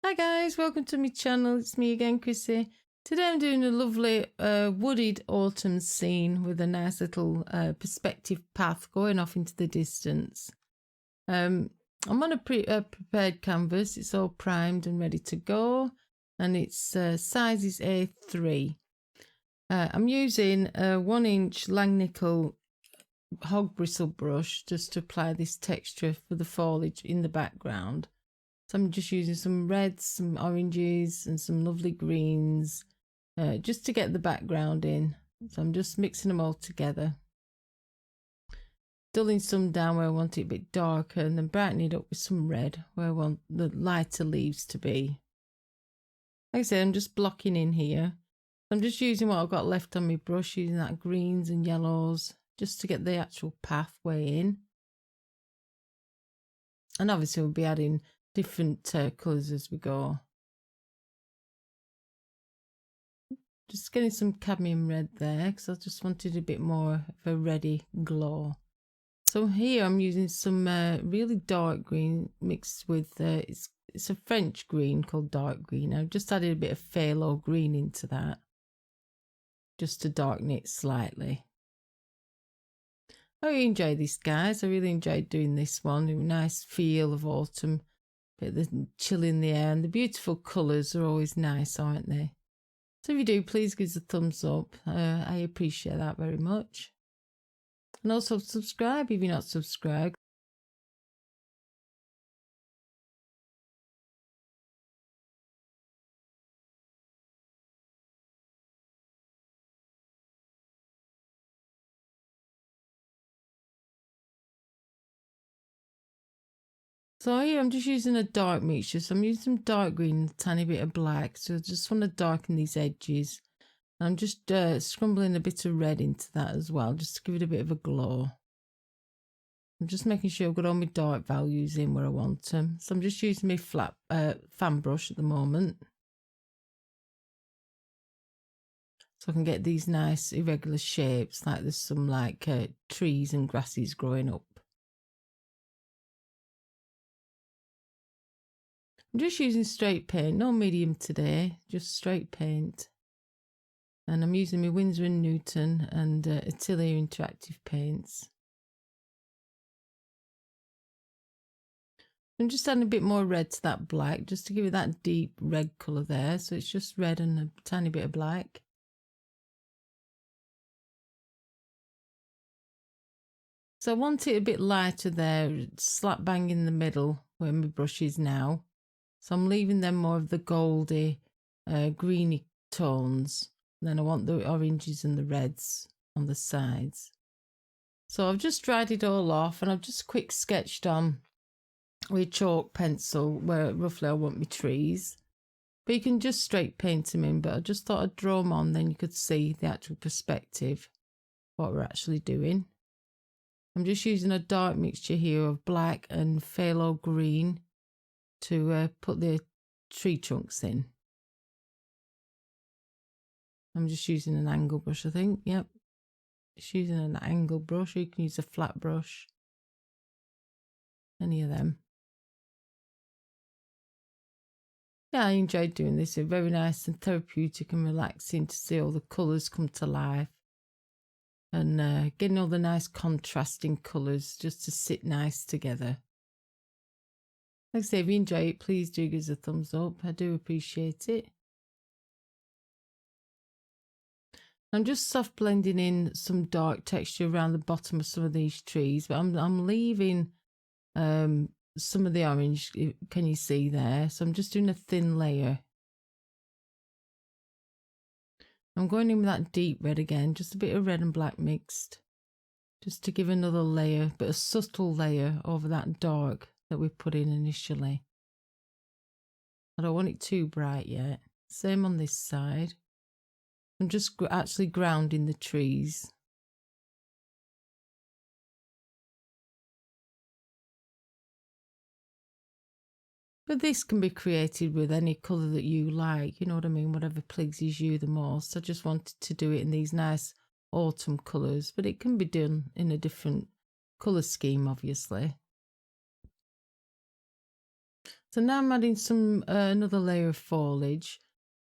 Hi guys, welcome to my channel. It's me again, Chrissy. Today I'm doing a lovely wooded autumn scene with a nice little perspective path going off into the distance. I'm on a prepared canvas. It's all primed and ready to go, and its size is A3. I'm using a 1-inch Langnickel hog bristle brush just to apply this texture for the foliage in the background. So I'm just using some reds, some oranges and some lovely greens just to get the background in. So I'm just mixing them all together. Dulling some down where I want it a bit darker and then brightening it up with some red where I want the lighter leaves to be. Like I said, I'm just blocking in here. I'm just using what I've got left on my brush, using that greens and yellows just to get the actual pathway in. And obviously we'll be adding different colours as we go. Just getting some cadmium red there because I just wanted a bit more of a reddy glow. So here I'm using some really dark green mixed with, it's a French green called dark green. I've just added a bit of phthalo green into that just to darken it slightly. I really enjoy this, guys. I really enjoyed doing this one. A nice feel of autumn, bit of the chill in the air, and the beautiful colours are always nice, aren't they? So if you do, please give us a thumbs up. I appreciate that very much. And also subscribe if you're not subscribed. So here I'm just using a dark mixture. So I'm using some dark green and a tiny bit of black. So I just want to darken these edges. I'm just scrumbling a bit of red into that as well, just to give it a bit of a glow. I'm just making sure I've got all my dark values in where I want them. So I'm just using my flat fan brush at the moment. So I can get these nice irregular shapes, like there's some like trees and grasses growing up. I'm just using straight paint, no medium today, just straight paint. And I'm using my Winsor & Newton and Atelier Interactive Paints. I'm just adding a bit more red to that black, just to give it that deep red colour there. So it's just red and a tiny bit of black. So I want it a bit lighter there, slap bang in the middle where my brush is now. So I'm leaving them more of the goldy, greeny tones. And then I want the oranges and the reds on the sides. So I've just dried it all off and I've just quick sketched on with chalk pencil where roughly I want my trees. But you can just straight paint them in, but I just thought I'd draw them on, then you could see the actual perspective, what we're actually doing. I'm just using a dark mixture here of black and phthalo green to put the tree trunks in. I'm just using an angle brush, I think. Yep. Just using an angle brush. You can use a flat brush. Any of them. Yeah, I enjoyed doing this. It's very nice and therapeutic and relaxing to see all the colours come to life. And getting all the nice contrasting colours just to sit nice together. Like I say, if you enjoy it, please do give us a thumbs up. I do appreciate it. I'm just soft blending in some dark texture around the bottom of some of these trees, but I'm leaving some of the orange. Can you see there? So I'm just doing a thin layer. I'm going in with that deep red again, just a bit of red and black mixed, just to give another layer, but a subtle layer over that dark that we put in initially. I don't want it too bright yet. Same on this side. I'm just actually grounding the trees. But this can be created with any colour that you like, you know what I mean, whatever pleases you the most. I just wanted to do it in these nice autumn colours, but it can be done in a different colour scheme, obviously. So now I'm adding some another layer of foliage.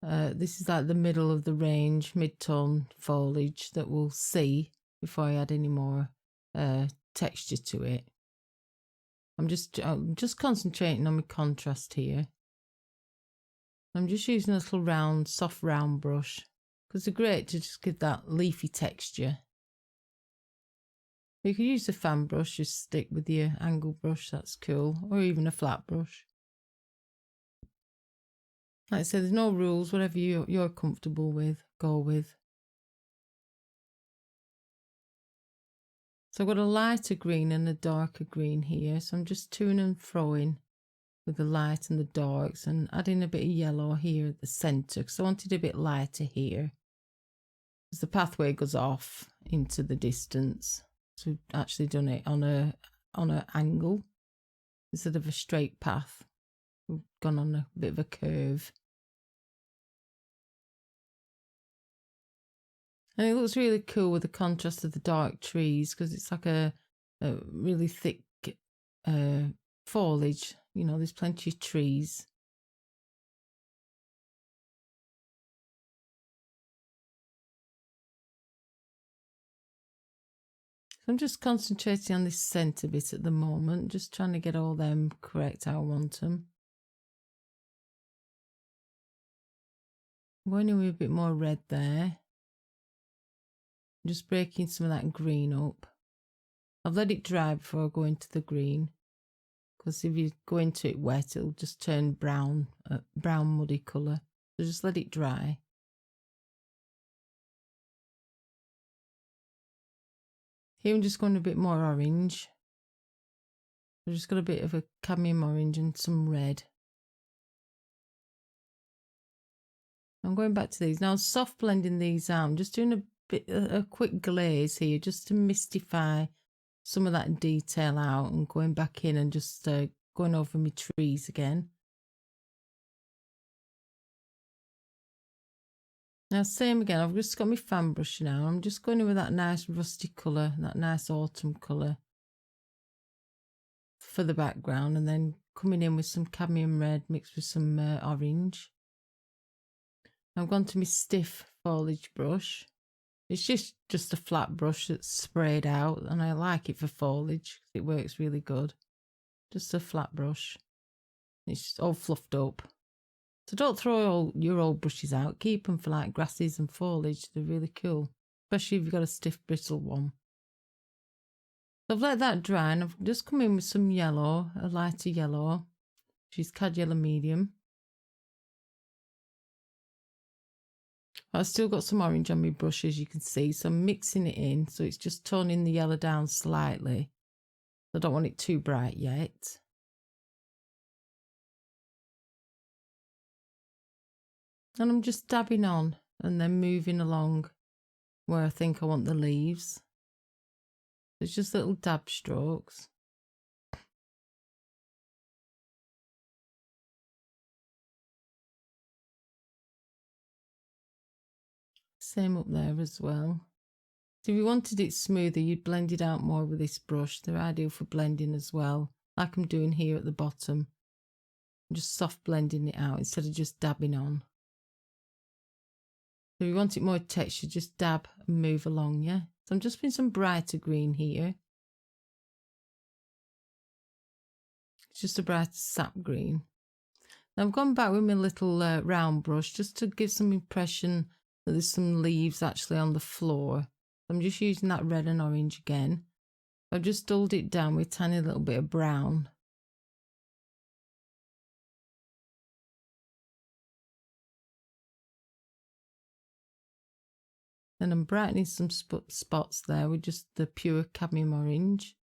This is like the middle of the range, mid-tone foliage that we'll see before I add any more texture to it. I'm just concentrating on my contrast here. I'm just using a little round, soft round brush because they're great to just give that leafy texture. You can use a fan brush, just stick with your angle brush, that's cool, or even a flat brush. Like I said, there's no rules, whatever you're comfortable with, go with. So I've got a lighter green and a darker green here, so I'm just toing and froing with the light and the darks and adding a bit of yellow here at the centre because I wanted a bit lighter here. Because the pathway goes off into the distance. So we've actually done it on an angle instead of a straight path. We've gone on a bit of a curve. And it looks really cool with the contrast of the dark trees because it's like a really thick foliage. You know, there's plenty of trees. I'm just concentrating on this centre bit at the moment, just trying to get all them correct how I want them. I'm going in with a bit more red there. I'm just breaking some of that green up. I've let it dry before I go into the green, because if you go into it wet, it'll just turn brown, brown muddy colour. So just let it dry. Here I'm just going a bit more orange. I've just got a bit of a cadmium orange and some red. I'm going back to these. Now I'm soft blending these out. I'm just doing a quick glaze here just to mystify some of that detail out and going back in and just going over my trees again. Now same again, I've just got my fan brush now. I'm just going in with that nice rusty colour, that nice autumn colour for the background, and then coming in with some cadmium red mixed with some orange. I've gone to my stiff foliage brush. It's just a flat brush that's sprayed out, and I like it for foliage because it works really good. Just a flat brush. It's all fluffed up. So don't throw all your old brushes out. Keep them for like grasses and foliage. They're really cool, especially if you've got a stiff brittle one. So I've let that dry and I've just come in with some yellow, a lighter yellow, which is Cad Yellow Medium. I've still got some orange on my brush, as you can see, so I'm mixing it in, so it's just toning the yellow down slightly. I don't want it too bright yet. And I'm just dabbing on and then moving along where I think I want the leaves. It's just little dab strokes. Same up there as well. So if you wanted it smoother, you'd blend it out more with this brush. They're ideal for blending as well, like I'm doing here at the bottom. I'm just soft blending it out instead of just dabbing on. So if you want it more texture, just dab and move along, yeah? So I'm just putting some brighter green here. It's just a brighter sap green. Now I've gone back with my little round brush just to give some impression that there's some leaves actually on the floor. I'm just using that red and orange again. I've just dulled it down with a tiny little bit of brown. And I'm brightening some spots there with just the pure cadmium orange.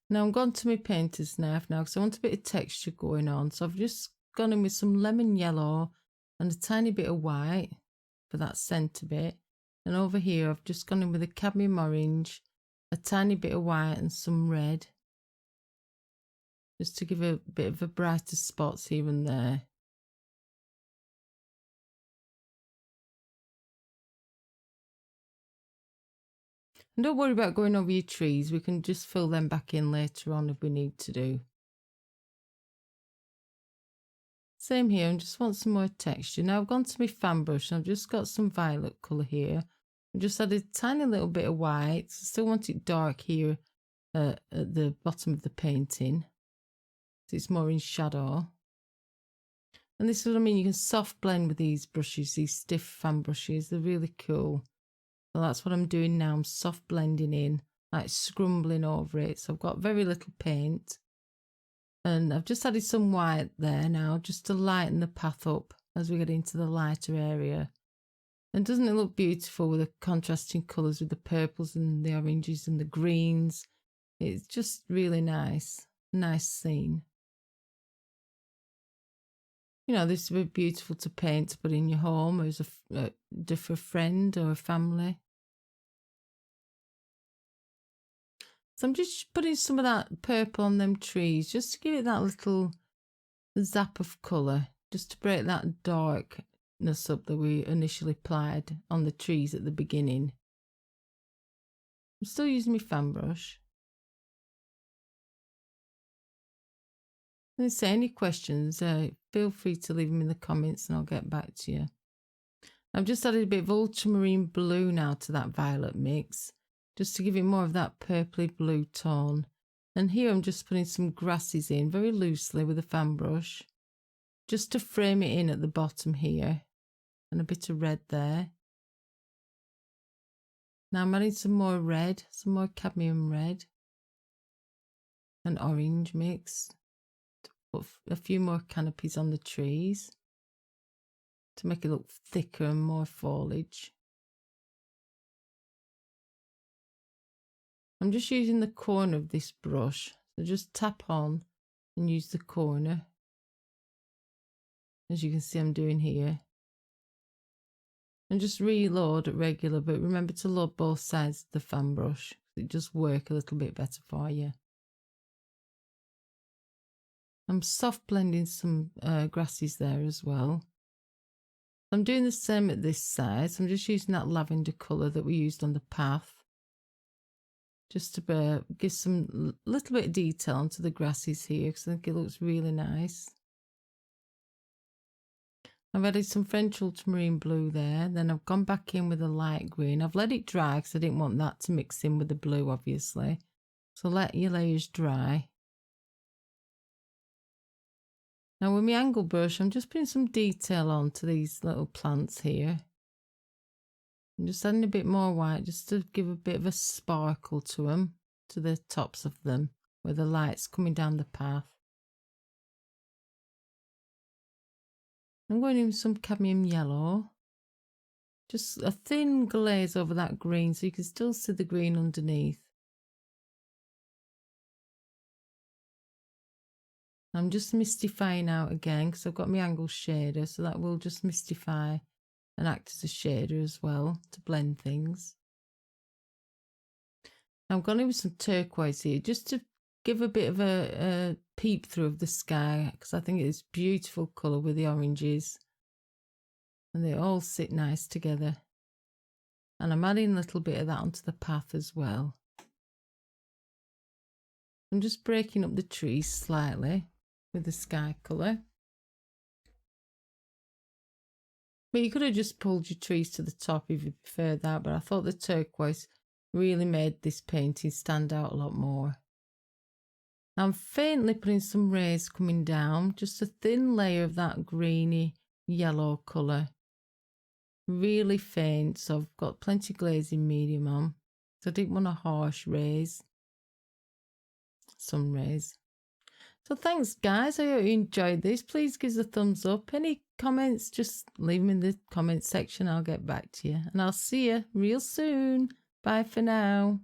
Now I'm gone to my painter's knife now because I want a bit of texture going on. So I've just gone in with some lemon yellow and a tiny bit of white for that centre bit. And over here I've just gone in with a cadmium orange, a tiny bit of white and some red. Just to give a bit of a brighter spots here and there. And don't worry about going over your trees. We can just fill them back in later on if we need to do. Same here, I just want some more texture. Now I've gone to my fan brush and I've just got some violet colour here. I just added a tiny little bit of white. I still want it dark here at the bottom of the painting. So it's more in shadow. And this is what I mean, you can soft blend with these brushes, these stiff fan brushes. They're really cool. So that's what I'm doing now. I'm soft blending in, like scrumbling over it. So I've got very little paint. And I've just added some white there now, just to lighten the path up as we get into the lighter area. And doesn't it look beautiful with the contrasting colours, with the purples and the oranges and the greens? It's just really nice. Nice scene. You know, this would be beautiful to paint, to put in your home, or as for a friend or a family. So I'm just putting some of that purple on them trees, just to give it that little zap of colour, just to break that darkness up that we initially applied on the trees at the beginning. I'm still using my fan brush. And say any questions, feel free to leave them in the comments and I'll get back to you. I've just added a bit of ultramarine blue now to that violet mix, just to give it more of that purpley blue tone. And here I'm just putting some grasses in very loosely with a fan brush, just to frame it in at the bottom here, and a bit of red there. Now I'm adding some more red, some more cadmium red and orange mixed. Put a few more canopies on the trees to make it look thicker and more foliage. I'm just using the corner of this brush, so just tap on and use the corner, as you can see I'm doing here. And just reload at regular, but remember to load both sides of the fan brush, it does work a little bit better for you. I'm soft blending some grasses there as well. I'm doing the same at this side, so I'm just using that lavender colour that we used on the path, just to give some little bit of detail onto the grasses here, because I think it looks really nice. I've added some French ultramarine blue there, then I've gone back in with a light green. I've let it dry because I didn't want that to mix in with the blue, obviously. So let your layers dry. Now with my angle brush, I'm just putting some detail on to these little plants here. I'm just adding a bit more white, just to give a bit of a sparkle to them, to the tops of them, where the light's coming down the path. I'm going in with some cadmium yellow. Just a thin glaze over that green so you can still see the green underneath. I'm just mystifying out again because I've got my angle shader, so that will just mystify and act as a shader as well to blend things. I'm going in with some turquoise here just to give a bit of a peep through of the sky, because I think it's beautiful colour with the oranges and they all sit nice together. And I'm adding a little bit of that onto the path as well. I'm just breaking up the trees slightly with the sky colour. But you could have just pulled your trees to the top if you prefer that, but I thought the turquoise really made this painting stand out a lot more. I'm faintly putting some rays coming down, just a thin layer of that greeny yellow colour. Really faint, so I've got plenty of glazing medium on. So I didn't want a harsh rays. Some rays. So thanks guys, I hope you enjoyed this. Please give us a thumbs up. Any comments, just leave them in the comment section. I'll get back to you. And I'll see you real soon. Bye for now.